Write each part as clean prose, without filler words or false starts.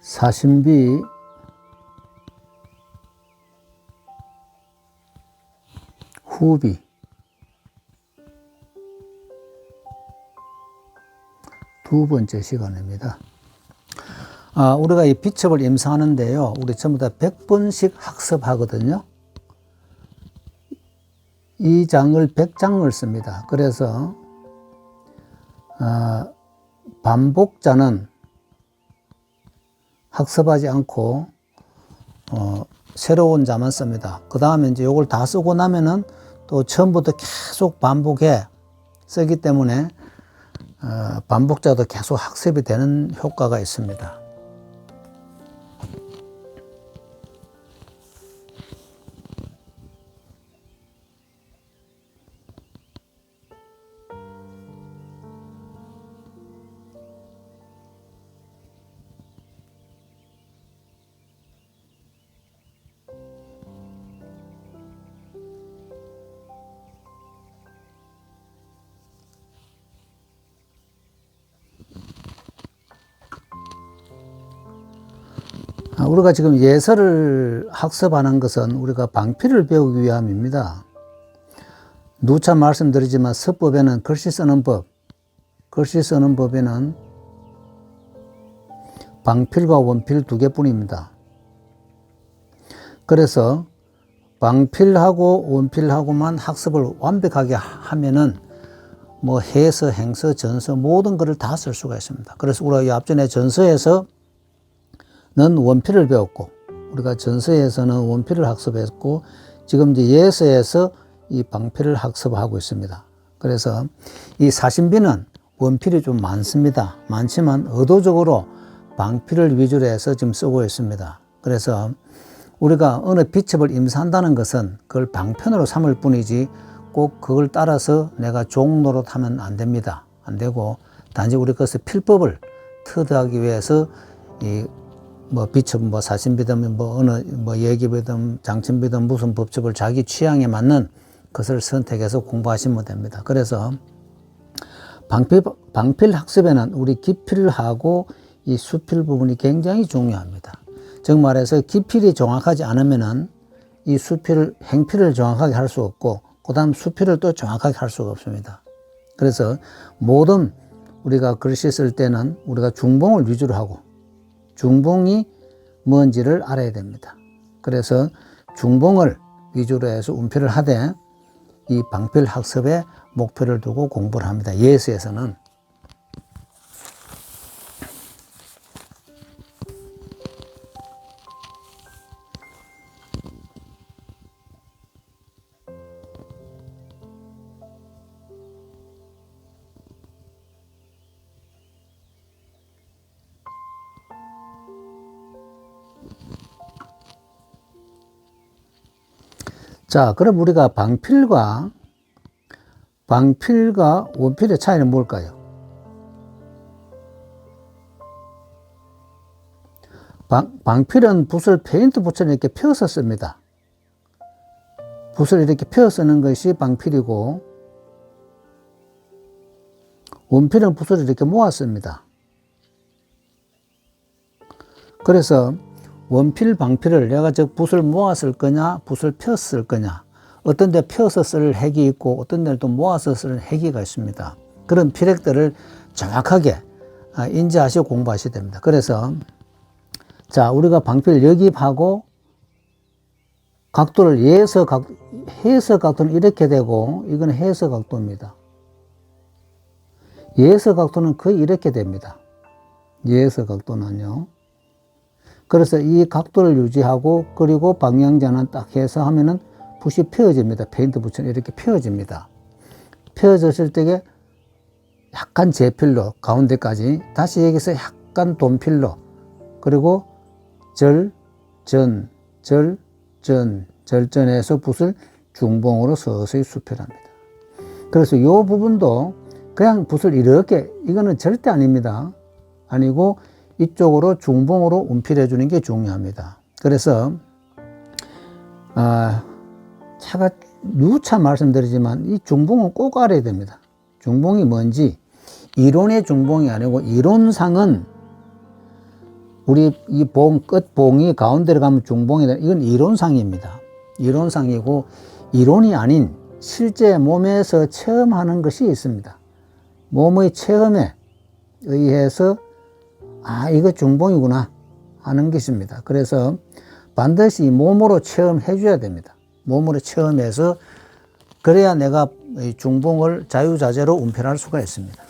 사신비, 후비, 두 번째 시간입니다. 우리가 이 비첩을 임상하는데요, 우리 전부 다 100번씩 학습하거든요. 이 장을 100장을 씁니다. 그래서 반복자는 학습하지 않고 새로운 자만 씁니다. 그 다음에 이제 요걸 다 쓰고 나면은 또 처음부터 계속 반복해 쓰기 때문에 반복자도 계속 학습이 되는 효과가 있습니다. 우리가 지금 예서를 학습하는 것은 우리가 방필을 배우기 위함입니다. 누차 말씀드리지만 서법에는 글씨 쓰는 법에는 방필과 원필 두 개뿐입니다. 그래서 방필하고 원필하고만 학습을 완벽하게 하면은 뭐 해서, 행서, 전서 모든 것을 다 쓸 수가 있습니다. 그래서 우리가 앞전에 전서에서는 원필을 배웠고, 우리가 전서에서는 원필을 학습했고, 지금 이제 예서에서 이 방필을 학습하고 있습니다. 그래서 이 사신비는 원필이 좀 많습니다. 많지만 의도적으로 방필을 위주로 해서 지금 쓰고 있습니다. 그래서 우리가 어느 비첩을 임사한다는 것은 그걸 방편으로 삼을 뿐이지 꼭 그걸 따라서 내가 종노릇 하면 안 됩니다. 안 되고, 단지 우리 그것의 필법을 터득하기 위해서 비첩, 사신비든 어느 예기비든 장천비든 무슨 법첩을 자기 취향에 맞는 것을 선택해서 공부하시면 됩니다. 그래서 방필 학습에는 우리 기필하고 이 수필 부분이 굉장히 중요합니다. 즉 말해서 기필이 정확하지 않으면은 이 행필을 정확하게 할 수 없고, 그 다음 수필을 또 정확하게 할 수가 없습니다. 그래서 모든 우리가 글씨 쓸 때는 우리가 중봉을 위주로 하고, 중봉이 뭔지를 알아야 됩니다. 그래서 중봉을 위주로 해서 운필을 하되 이 방필 학습에 목표를 두고 공부를 합니다. 예서에서는. 자, 그럼 우리가 방필과 원필의 차이는 뭘까요? 방필은 붓을 페인트 붓처럼 이렇게 펴서 씁니다. 붓을 이렇게 펴서 쓰는 것이 방필이고, 원필은 붓을 이렇게 모아 씁니다. 그래서 원필, 방필을 내가 붓을 모아 쓸 거냐, 붓을 펴서 쓸 거냐, 어떤 데 펴서 쓸 핵이 있고 어떤 데는 또 모아서 쓸 핵이가 있습니다. 그런 필핵들을 정확하게 인지하시고 공부하셔야 됩니다. 그래서 자, 우리가 방필 역입하고 각도를 해서 각도는 이렇게 되고, 이건 해서 각도입니다. 예서 각도는 거의 이렇게 됩니다. 예서 각도는요. 그래서 이 각도를 유지하고, 그리고 방향전환 딱 해서 하면은 붓이 펴집니다. 페인트 붓처럼 이렇게 펴집니다. 펴졌을 때에 약간 제필로 가운데까지, 다시 여기서 약간 돈필로, 그리고 절전해서 붓을 중봉으로 서서히 수필합니다. 그래서 이 부분도 그냥 붓을 이렇게, 이거는 절대 아닙니다. 아니고 이쪽으로 중봉으로 운필해 주는 게 중요합니다. 그래서 제가 누차 말씀드리지만 이 중봉은 꼭 알아야 됩니다. 중봉이 뭔지. 이론의 중봉이 아니고, 이론상은 우리 이 끝 봉이 가운데로 가면 중봉이다. 이건 이론상입니다. 이론상이고, 이론이 아닌 실제 몸에서 체험하는 것이 있습니다. 몸의 체험에 의해서 이거 중봉이구나 하는 것입니다. 그래서 반드시 몸으로 체험해 줘야 됩니다. 몸으로 체험해서 그래야 내가 중봉을 자유자재로 운편할 수가 있습니다.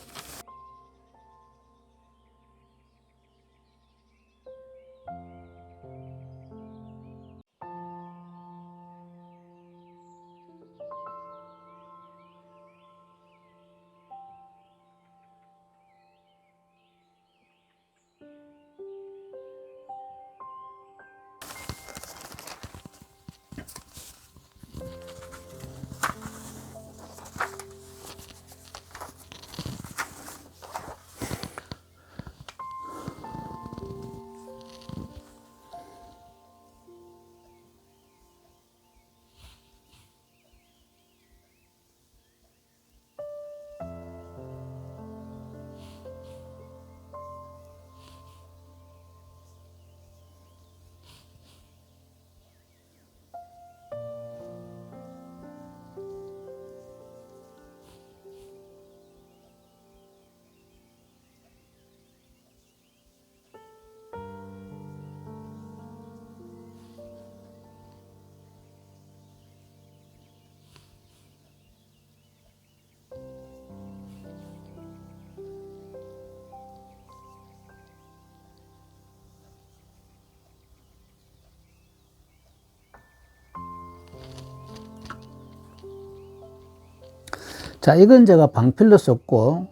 자, 이건 제가 방필로 썼고,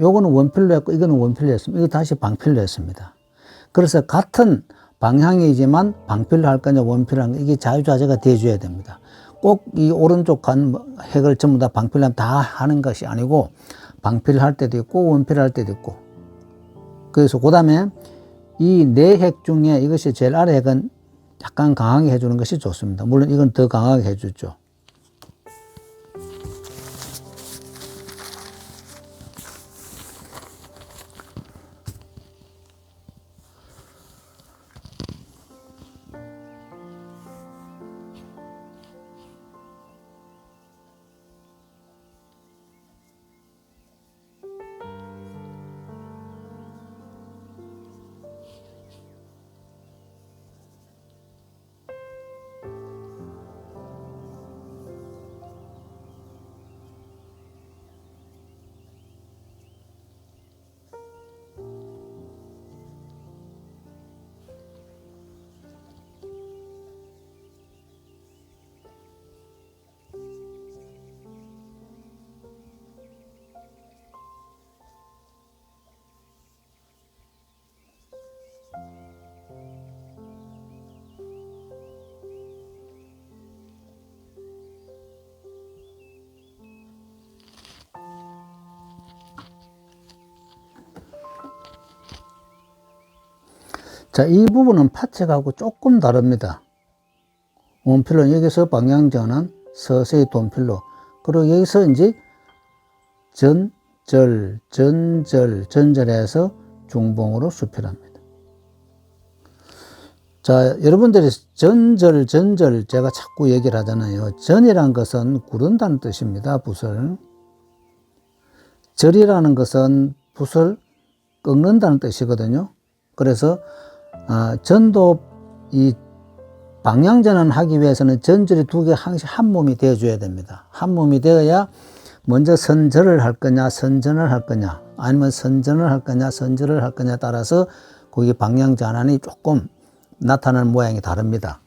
요거는 원필로 했고, 이거는 원필로 했습니다. 이거 다시 방필로 했습니다. 그래서 같은 방향이지만 방필로 할 거냐, 원필로 할 거냐, 이게 자유자재가 돼줘야 됩니다. 꼭 이 오른쪽 핵을 전부 다 방필로 하면 다 하는 것이 아니고, 방필을 할 때도 있고, 원필을 할 때도 있고. 그래서 그 다음에 이 네 핵 중에 이것이 제일 아래 핵은 약간 강하게 해주는 것이 좋습니다. 물론 이건 더 강하게 해주죠. 자, 이 부분은 파책하고 조금 다릅니다. 원필로 여기서 방향전환, 서서히 돈필로. 그리고 여기서 이제 전절해서 중봉으로 수필합니다. 자, 여러분들이 전절 제가 자꾸 얘기를 하잖아요. 전이란 것은 구른다는 뜻입니다. 붓을. 절이라는 것은 붓을 꺾는다는 뜻이거든요. 그래서 전도 이 방향전환 하기 위해서는 전절이 두 개 항상 한 몸이 되어줘야 됩니다. 한 몸이 되어야 먼저 선절을 할 거냐, 선전을 할 거냐, 아니면 선전을 할 거냐, 선절을 할 거냐에 따라서 거기 방향전환이 조금 나타나는 모양이 다릅니다.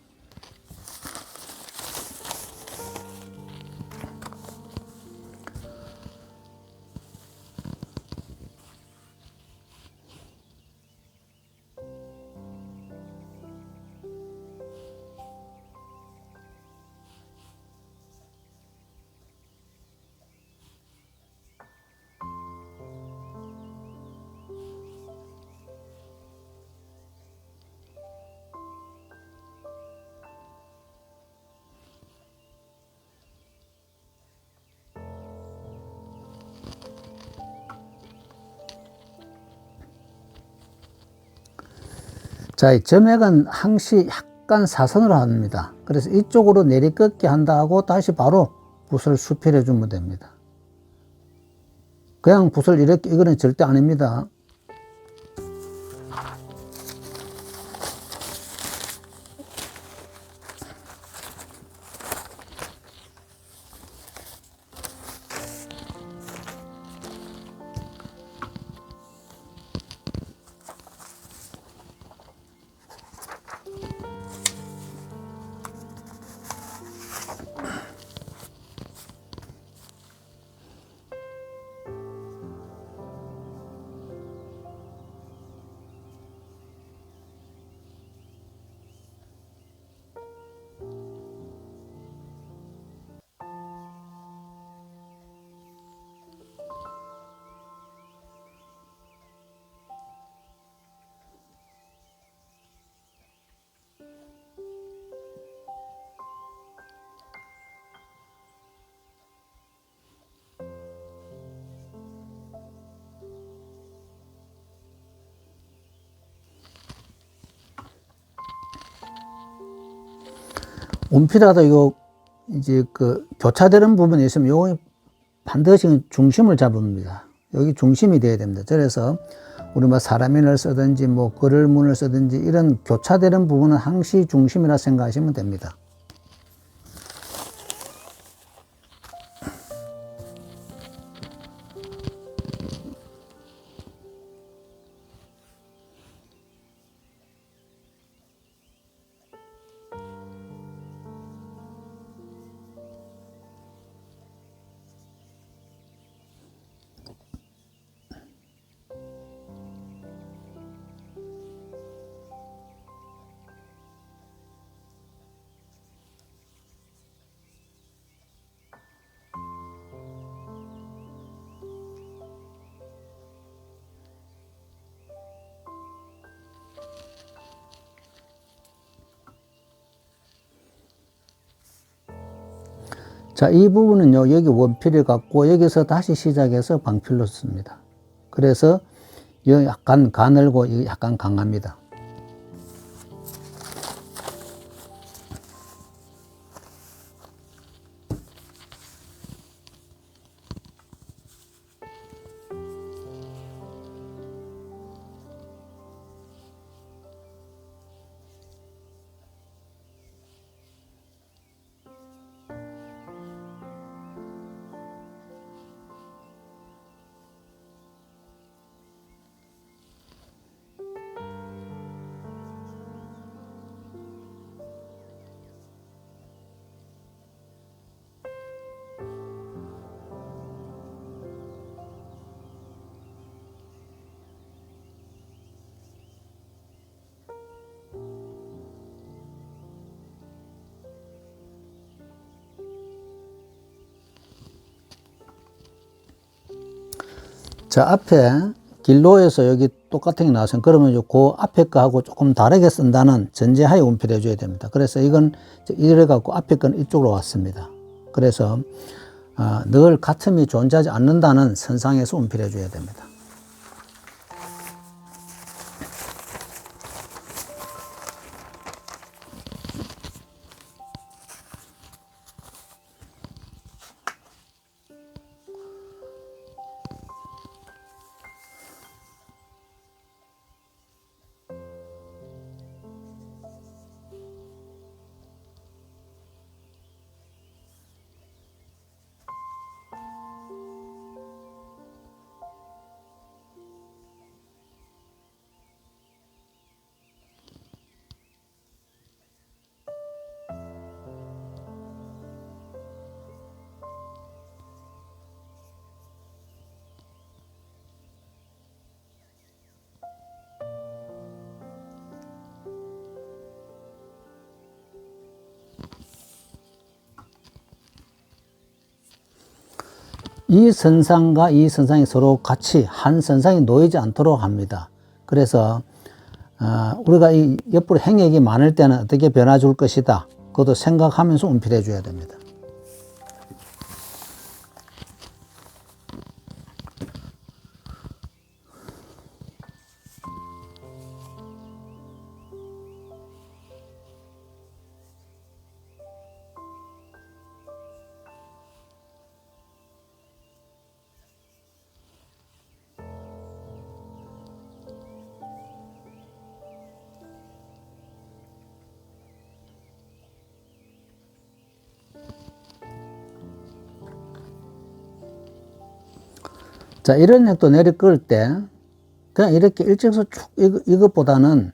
자, 이 점액은 항시 약간 사선으로 합니다. 그래서 이쪽으로 내리꺾게 한다 하고 다시 바로 붓을 수필해 주면 됩니다. 그냥 붓을 이렇게, 이거는 절대 아닙니다. 온필하다 이거 이제 그 교차되는 부분이 있으면 요거 반드시 중심을 잡습니다. 여기 중심이 돼야 됩니다. 그래서 우리 뭐 사람인을 쓰든지 뭐 글을문을 쓰든지 이런 교차되는 부분은 항시 중심이라 생각하시면 됩니다. 자, 이 부분은요, 여기 원필을 갖고 여기서 다시 시작해서 방필로 씁니다. 그래서 여기 약간 가늘고 약간 강합니다. 자, 앞에 길로에서 여기 똑같은 게 나왔어요. 그러면 그 앞에 거하고 조금 다르게 쓴다는 전제하에 운필해 줘야 됩니다. 그래서 이건 이래 갖고 앞에 건 이쪽으로 왔습니다. 그래서 늘 같음이 존재하지 않는다는 선상에서 운필해 줘야 됩니다. 이 선상과 이 선상이 서로 같이 한 선상에 놓이지 않도록 합니다. 그래서 우리가 이 옆으로 행액이 많을 때는 어떻게 변화 줄 것이다. 그것도 생각하면서 운필해 줘야 됩니다. 자, 이런 획도 내리 끌 때 그냥 이렇게 일직선 쭉 이것보다는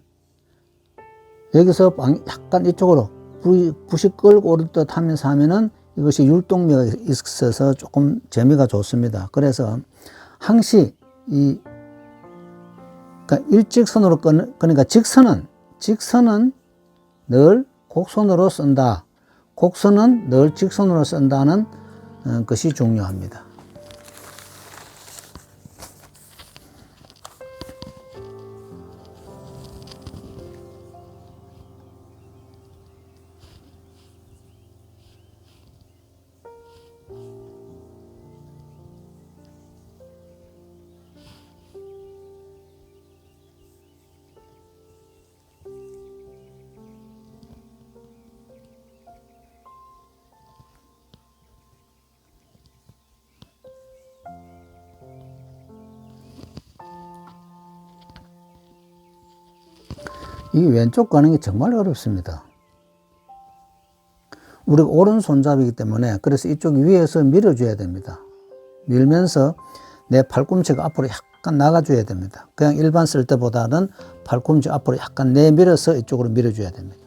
여기서 약간 이쪽으로 붓이 끌고 오를 듯 하면서 하면은 이것이 율동미가 있어서 조금 재미가 좋습니다. 그래서 항시 그러니까 일직선으로 그러니까 직선은 늘 곡선으로 쓴다. 곡선은 늘 직선으로 쓴다는 것이 중요합니다. 이 왼쪽 가는 게 정말 어렵습니다. 우리가 오른손잡이기 때문에 그래서 이쪽 위에서 밀어줘야 됩니다. 밀면서 내 팔꿈치가 앞으로 약간 나가줘야 됩니다. 그냥 일반 쓸 때보다는 팔꿈치 앞으로 약간 내밀어서 이쪽으로 밀어줘야 됩니다.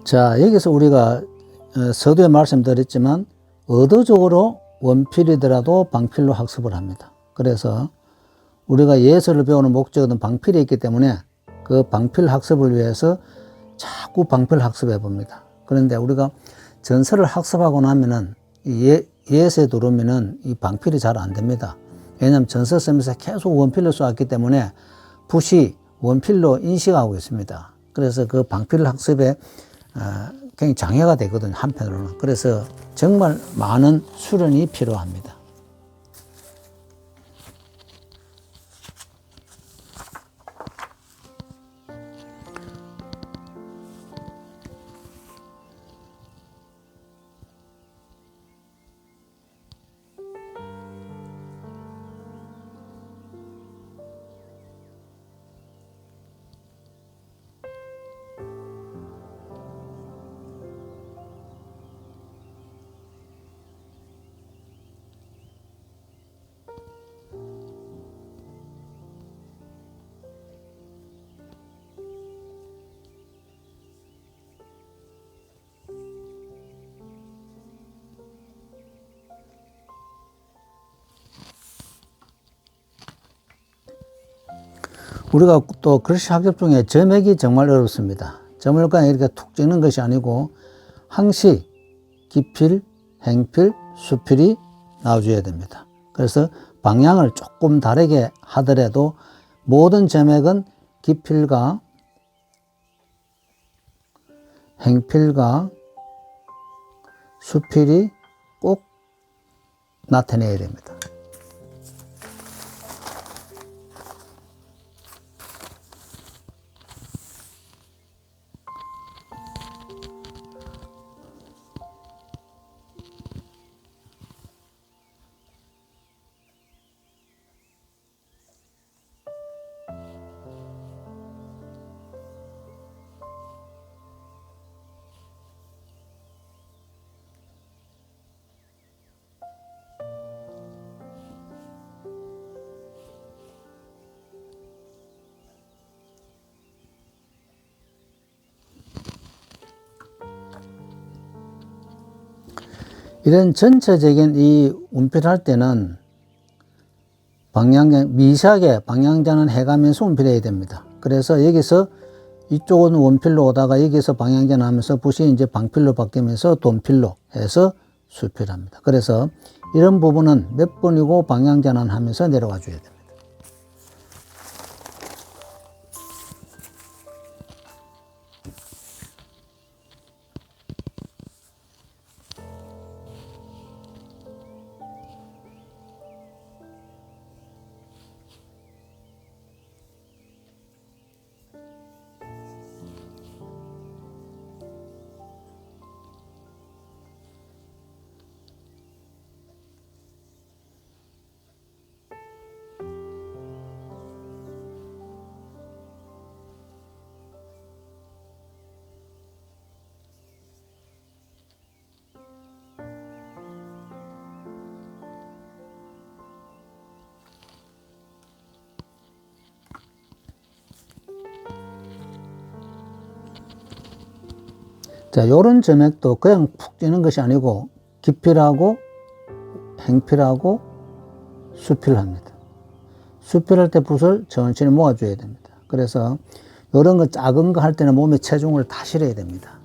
자, 여기서 우리가 서두에 말씀드렸지만 의도적으로 원필이더라도 방필로 학습을 합니다. 그래서 우리가 예술을 배우는 목적은 방필이 있기 때문에 그 방필 학습을 위해서 자꾸 방필 학습해 봅니다. 그런데 우리가 전서를 학습하고 나면은 예서에 들어오면은 이 방필이 잘 안 됩니다. 왜냐하면 전서 쓰면서 계속 원필로 쏘았기 때문에 붓이 원필로 인식하고 있습니다. 그래서 그 방필 학습에 굉장히 장애가 되거든요, 한편으로는. 그래서 정말 많은 수련이 필요합니다. 우리가 또 글씨 학습 중에 점액이 정말 어렵습니다. 점을 그냥 이렇게 툭 찍는 것이 아니고 항시 기필, 행필, 수필이 나와줘야 됩니다. 그래서 방향을 조금 다르게 하더라도 모든 점액은 기필과 행필과 수필이 꼭 나타내야 됩니다. 이런 전체적인 이 운필할 때는 미세하게 방향전환 해가면서 운필해야 됩니다. 그래서 여기서 이쪽은 원필로 오다가 여기서 방향전하면서 붓이 이제 방필로 바뀌면서 돈필로 해서 수필합니다. 그래서 이런 부분은 몇 번이고 방향전환하면서 내려와 줘야 됩니다. 자, 요런 점액도 그냥 푹 뛰는 것이 아니고 기필하고 행필하고 수필합니다. 수필할 때 붓을 천천히 모아줘야 됩니다. 그래서 요런 거 작은 거 할 때는 몸에 체중을 다 실어야 됩니다.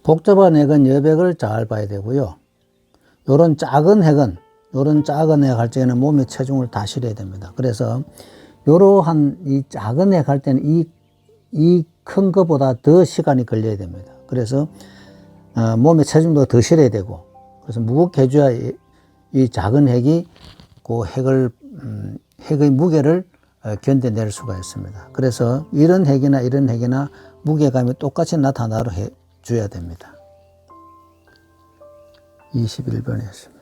복잡한 핵은 여백을 잘 봐야 되고요. 요런 작은 핵은, 요런 작은 핵 할 적에는 몸에 체중을 다 실어야 됩니다. 그래서 요러한 이 작은 핵 할 때는 이 큰 것보다 더 시간이 걸려야 됩니다. 그래서 몸에 체중도 더 실어야 되고, 그래서 무겁게 해줘야 이 작은 핵이 그 핵의 무게를 견뎌낼 수가 있습니다. 그래서 이런 핵이나 무게감이 똑같이 나타나도록 해줘야 됩니다. 21번이었습니다.